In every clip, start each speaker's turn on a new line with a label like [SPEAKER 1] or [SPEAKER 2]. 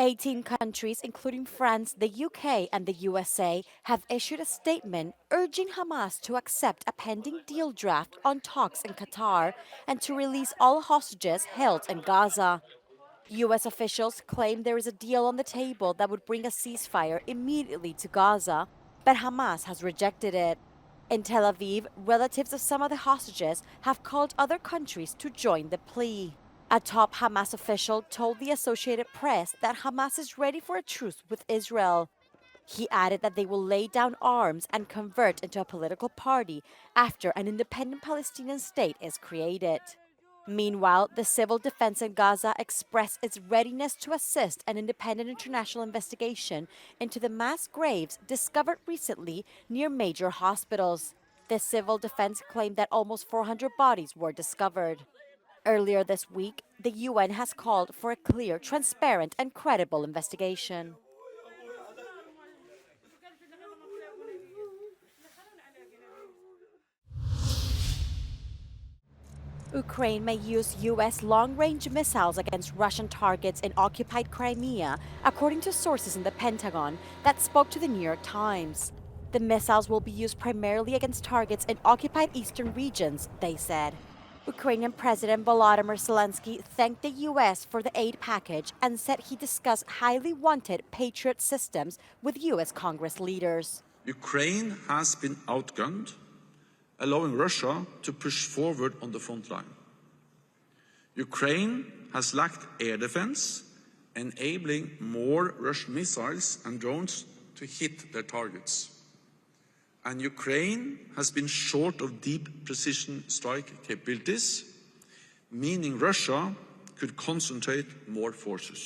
[SPEAKER 1] 18 countries, including France, the UK, and the USA, have issued a statement urging Hamas to accept a pending deal draft on talks in Qatar and to release all hostages held in Gaza. US officials claim there is a deal on the table that would bring a ceasefire immediately to Gaza, but Hamas has rejected it. In Tel Aviv, relatives of some of the hostages have called other countries to join the plea. A top Hamas official told the Associated Press that Hamas is ready for a truce with Israel. He added that they will lay down arms and convert into a political party after an independent Palestinian state is created. Meanwhile, the civil defense in Gaza expressed its readiness to assist an independent international investigation into the mass graves discovered recently near major hospitals. The civil defense claimed that almost 400 bodies were discovered. Earlier this week, the UN has called for a clear, transparent, and credible investigation. Ukraine may use U.S. long-range missiles against Russian targets in occupied Crimea, according to sources in the Pentagon that spoke to the New York Times. The missiles will be used primarily against targets in occupied eastern regions, they said. Ukrainian President Volodymyr Zelensky thanked the U.S. for the aid package and said he discussed highly wanted Patriot systems with U.S. Congress leaders.
[SPEAKER 2] Ukraine has been outgunned, allowing Russia to push forward on the front line. Ukraine has lacked air defense, enabling more Russian missiles and drones to hit their targets. And Ukraine has been short of deep precision strike capabilities, meaning Russia could concentrate more forces.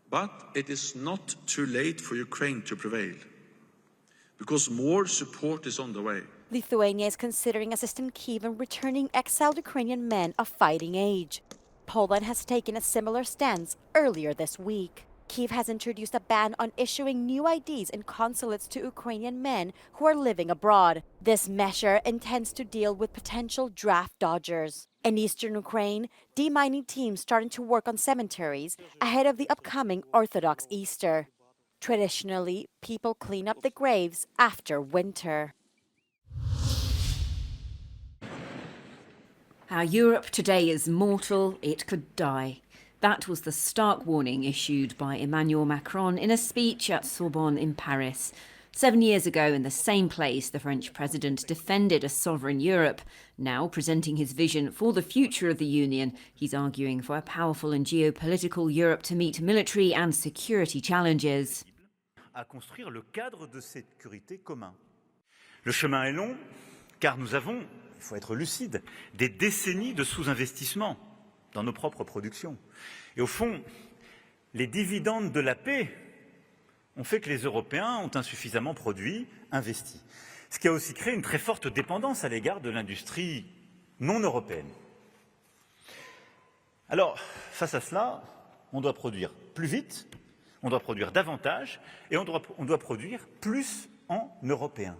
[SPEAKER 2] But it is not too late for Ukraine to prevail, because more support is on the way.
[SPEAKER 1] Lithuania is considering assisting Kyiv in returning exiled Ukrainian men of fighting age. Poland has taken a similar stance earlier this week. Kyiv has introduced a ban on issuing new IDs in consulates to Ukrainian men who are living abroad. This measure intends to deal with potential draft dodgers. In eastern Ukraine, demining teams starting to work on cemeteries ahead of the upcoming Orthodox Easter. Traditionally, people clean up the graves after winter.
[SPEAKER 3] Our Europe today is mortal, it could die. That was the stark warning issued by Emmanuel Macron in a speech at Sorbonne in Paris. 7 years ago, in the same place, the French president defended a sovereign Europe. Now, presenting his vision for the future of the Union, he's arguing for a powerful and geopolitical Europe to meet military and security challenges.
[SPEAKER 4] À construire le cadre de sécurité commun. Le chemin est long, car nous avons, il faut être lucide, des décennies de sous-investissement dans nos propres productions. Et au fond, les dividendes de la paix ont fait que les Européens ont insuffisamment produit, investi. Ce qui a aussi créé une très forte dépendance à l'égard de l'industrie non européenne. Alors, face à cela, on doit produire plus vite, on doit produire davantage et on doit produire plus en européen.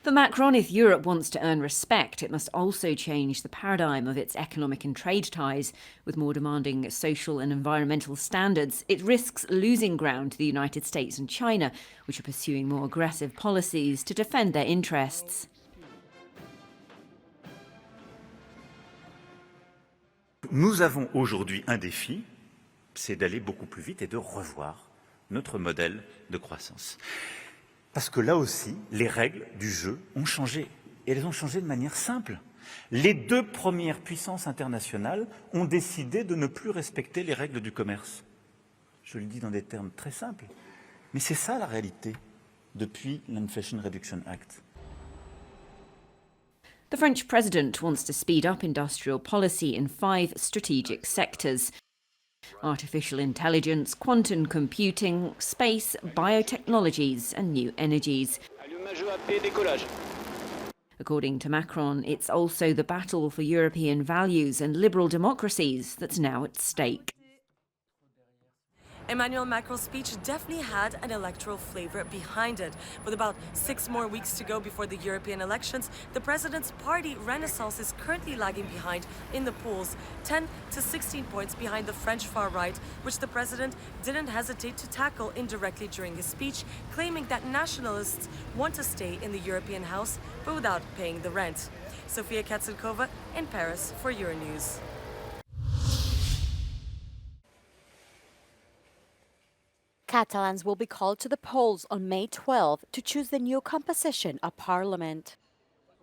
[SPEAKER 3] For Macron, if Europe wants to earn respect, it must also change the paradigm of its economic and trade ties. With more demanding social and environmental standards, it risks losing ground to the United States and China, which are pursuing more aggressive policies to defend their interests.
[SPEAKER 4] Nous avons aujourd'hui un défi, c'est d'aller beaucoup plus vite et de revoir notre modèle de croissance. Parce que là aussi, les règles du jeu ont changé. Et elles ont changé de manière simple. Les deux premières puissances internationales ont décidé de ne plus respecter les règles du commerce. Je le dis dans des termes très simples. Mais c'est ça la réalité depuis l'Inflation Reduction Act.
[SPEAKER 3] The French president wants to speed up industrial policy in 5 strategic sectors: artificial intelligence, quantum computing, space, biotechnologies and new energies. According to Macron, it's also the battle for European values and liberal democracies that's now at stake.
[SPEAKER 5] Emmanuel Macron's speech definitely had an electoral flavor behind it. With about 6 more weeks to go before the European elections, the president's party Renaissance is currently lagging behind in the polls, 10 to 16 points behind the French far right, which the president didn't hesitate to tackle indirectly during his speech, claiming that nationalists want to stay in the European House, but without paying the rent. Sofia Katsankova in Paris for Euronews.
[SPEAKER 1] Catalans will be called to the polls on May 12 to choose the new composition of parliament.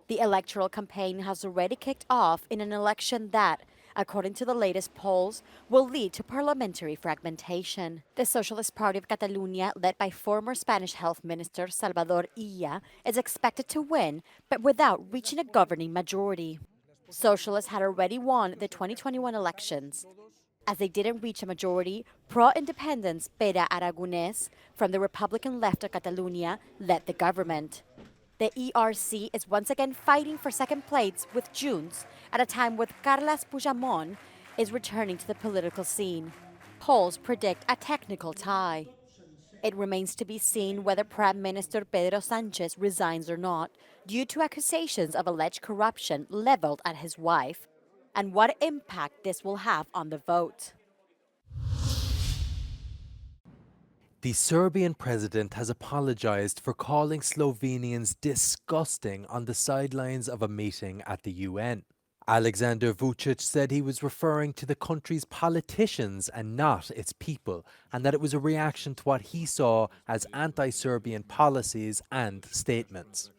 [SPEAKER 1] The electoral campaign has already kicked off in an election that, according to the latest polls, will lead to parliamentary fragmentation. The Socialist Party of Catalonia, led by former Spanish Health Minister Salvador Illa, is expected to win, but without reaching a governing majority. Socialists had already won the 2021 elections. As they didn't reach a majority, pro-independence Pere Aragonés from the Republican left of Catalonia led the government. The ERC is once again fighting for second place with Junts at a time when Carles Puigdemont is returning to the political scene. Polls predict a technical tie. It remains to be seen whether Prime Minister Pedro Sánchez resigns or not due to accusations of alleged corruption leveled at his wife, and what impact this will have on the vote.
[SPEAKER 6] The Serbian president has apologized for calling Slovenians disgusting on the sidelines of a meeting at the UN. Alexander Vučić said he was referring to the country's politicians and not its people, and that it was a reaction to what he saw as anti-Serbian policies and statements.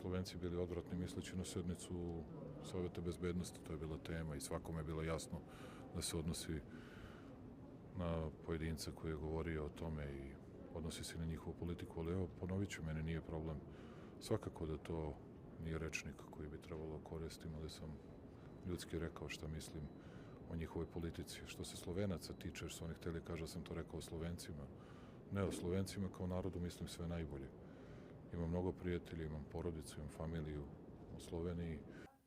[SPEAKER 7] Slovenci bili odvratni misleći na sednicu Savjeta bezbednosti, to je bila tema i svakome je bilo jasno da se odnosi na pojedinca koji je govorio o tome i odnosi se na njihovu politiku, ali evo, ponovit ću, mene nije problem. Svakako da to nije rečnik koji bi trebalo koristiti, ali sam ljudski rekao šta mislim o njihovoj politici. Što se Slovenaca tiče, što su oni htjeli kažu da sam to rekao o Slovencima. Ne, o Slovencima kao narodu mislim sve najbolje. Imam mnogo prijatelja, imam porodicu, imam familiju u Sloveniji.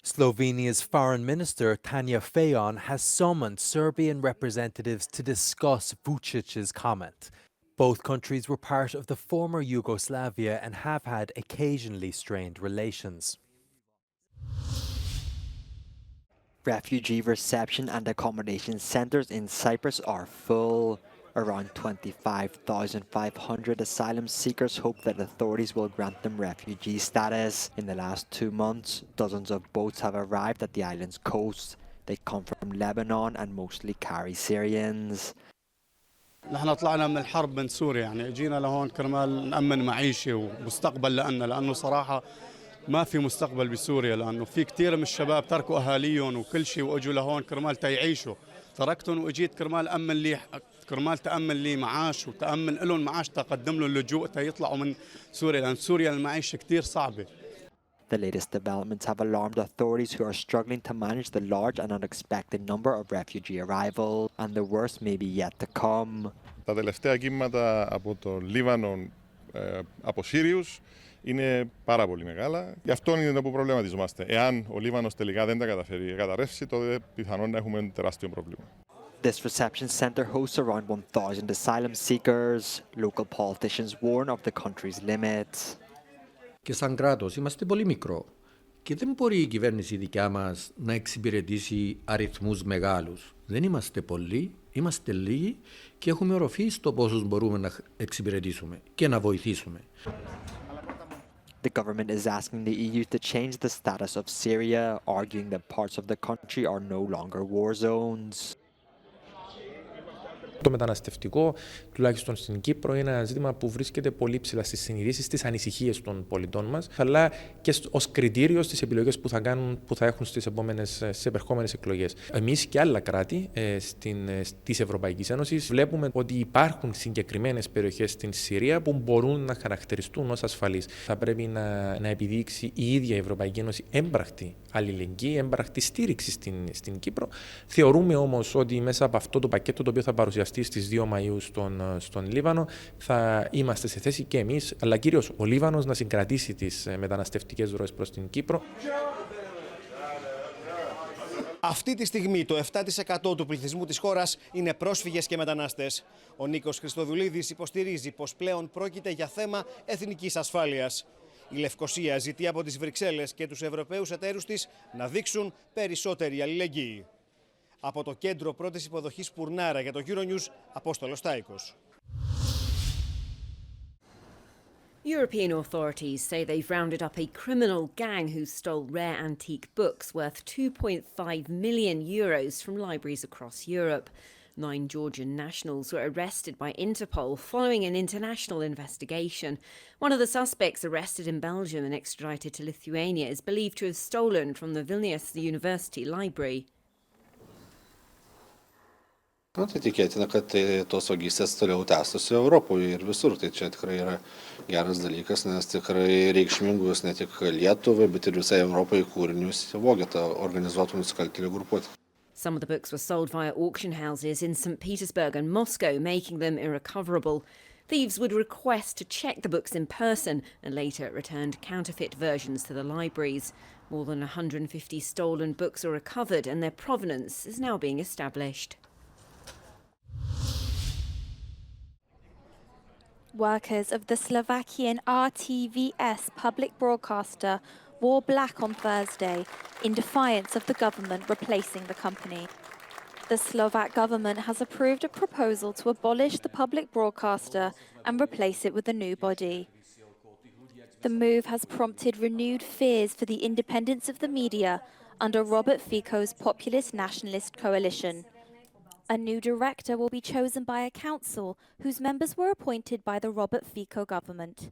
[SPEAKER 6] Slovenia's foreign minister Tanja Fajon has summoned Serbian representatives to discuss Vučić's comment. Both countries were part of the former Yugoslavia and have had occasionally strained relations.
[SPEAKER 8] Refugee reception and accommodation centres in Cyprus are full. Around 25,500 asylum seekers hope that authorities will grant them refugee status. In the last 2 months, dozens of boats have arrived at the island's coast. They come from Lebanon and mostly carry Syrians.
[SPEAKER 9] نحن طلعنا من الحرب من سوريا، يعني اجينا لهون كرمال نأمن معيشة ومستقبل لأنه صراحة ما في مستقبل بسوريا، لأنه في كثير من الشباب تركوا أهاليهم وكل شيء وأجوا لهون كرمال تيعيشوا. تركتهم وأجيت كرمال تأمن لي معاش وتأمن لهم معاش تقدم لهم اللجوء تيطلعوا من سوريا، لأن سوريا المعيشة كثير صعبة.
[SPEAKER 8] The latest developments have alarmed authorities who are struggling to manage the large and unexpected number of refugee arrivals, and the worst may be yet to come.
[SPEAKER 7] Τα τελευταία κύματα από το Λίβανο, από Σύριους, είναι πάρα πολύ μεγάλα. Γι' αυτό είναι που προβληματιζόμαστε. Εάν ο Λίβανος τελικά δεν τα καταφέρει να καταρρεύσει, τότε πιθανόν να έχουμε τεράστιο πρόβλημα.
[SPEAKER 8] This reception center hosts around 1,000 asylum seekers. Local politicians warn of the country's limits.
[SPEAKER 10] Και σαν κράτος είμαστε πολύ μικρό και δεν μπορεί η κυβέρνηση δικιά μας να εξυπηρετήσει αριθμούς μεγάλους. Δεν είμαστε πολλοί, είμαστε λίγοι και έχουμε οροφή στο πόσους μπορούμε να εξυπηρετήσουμε και να βοηθήσουμε.
[SPEAKER 8] The government is asking the EU to change the status of Syria, arguing that parts of the country are no longer war zones.
[SPEAKER 11] Το μεταναστευτικό, τουλάχιστον στην Κύπρο, είναι ένα ζήτημα που βρίσκεται πολύ ψηλά στις συνειδήσεις, στις ανησυχίες των πολιτών μας, αλλά και ως κριτήριο στις επιλογές που θα έχουν στις επερχόμενες εκλογές. Εμείς και άλλα κράτη της Ευρωπαϊκής Ένωσης βλέπουμε ότι υπάρχουν συγκεκριμένες περιοχές στην Συρία που μπορούν να χαρακτηριστούν ως ασφαλείς. Θα πρέπει να επιδείξει η ίδια η Ευρωπαϊκή Ένωση έμπρακτη αλληλεγγύη, έμπρακτη στήριξη στην Κύπρο. Θεωρούμε όμως ότι μέσα από αυτό το πακέτο το οποίο θα παρουσιαστεί στις 2 Μαΐου στον Λίβανο, θα είμαστε σε θέση και εμείς, αλλά κυρίως ο Λίβανος, να συγκρατήσει τις μεταναστευτικές ροές προς την Κύπρο.
[SPEAKER 12] Αυτή τη στιγμή το 7% του πληθυσμού της χώρας είναι πρόσφυγες και μετανάστες. Ο Νίκος Χριστοδουλίδης υποστηρίζει πως πλέον πρόκειται για θέμα εθνικής ασφάλειας. Η Λευκοσία ζητεί από τις Βρυξέλλες και τους Ευρωπαίους εταίρους της να δείξουν περισσότερη αλληλεγγύη. Από το κέντρο πρώτης υποδοχής Πουρνάρα για το Euronews, Απόστολος Τάικος.
[SPEAKER 3] European authorities say they've rounded up a criminal gang who stole rare antique books worth €2.5 million from libraries across Europe. 9 Georgian nationals were arrested by Interpol following an international investigation. One of the suspects arrested in Belgium and extradited to Lithuania is believed to have stolen from the Vilnius University Library.
[SPEAKER 13] Na, tai tikėtina, kad tos vagystės toliau tęstųsi Europoje ir visur. Tai čia tikrai yra geras dalykas, nes tikrai reikšmingus ne tik Lietuvai, bet ir visai Europai kūrinius vogia ta organizuotų nusikaltėlių grupuotė.
[SPEAKER 3] Some of the books were sold via auction houses in St. Petersburg and Moscow, making them irrecoverable. Thieves would request to check the books in person and later returned counterfeit versions to the libraries. More than 150 stolen books are recovered and their provenance is now being established.
[SPEAKER 14] Workers of the Slovakian RTVS public broadcaster wore black on Thursday in defiance of the government replacing the company. The Slovak government has approved a proposal to abolish the public broadcaster and replace it with a new body. The move has prompted renewed fears for the independence of the media under Robert Fico's populist nationalist coalition. A new director will be chosen by a council whose members were appointed by the Robert Fico government.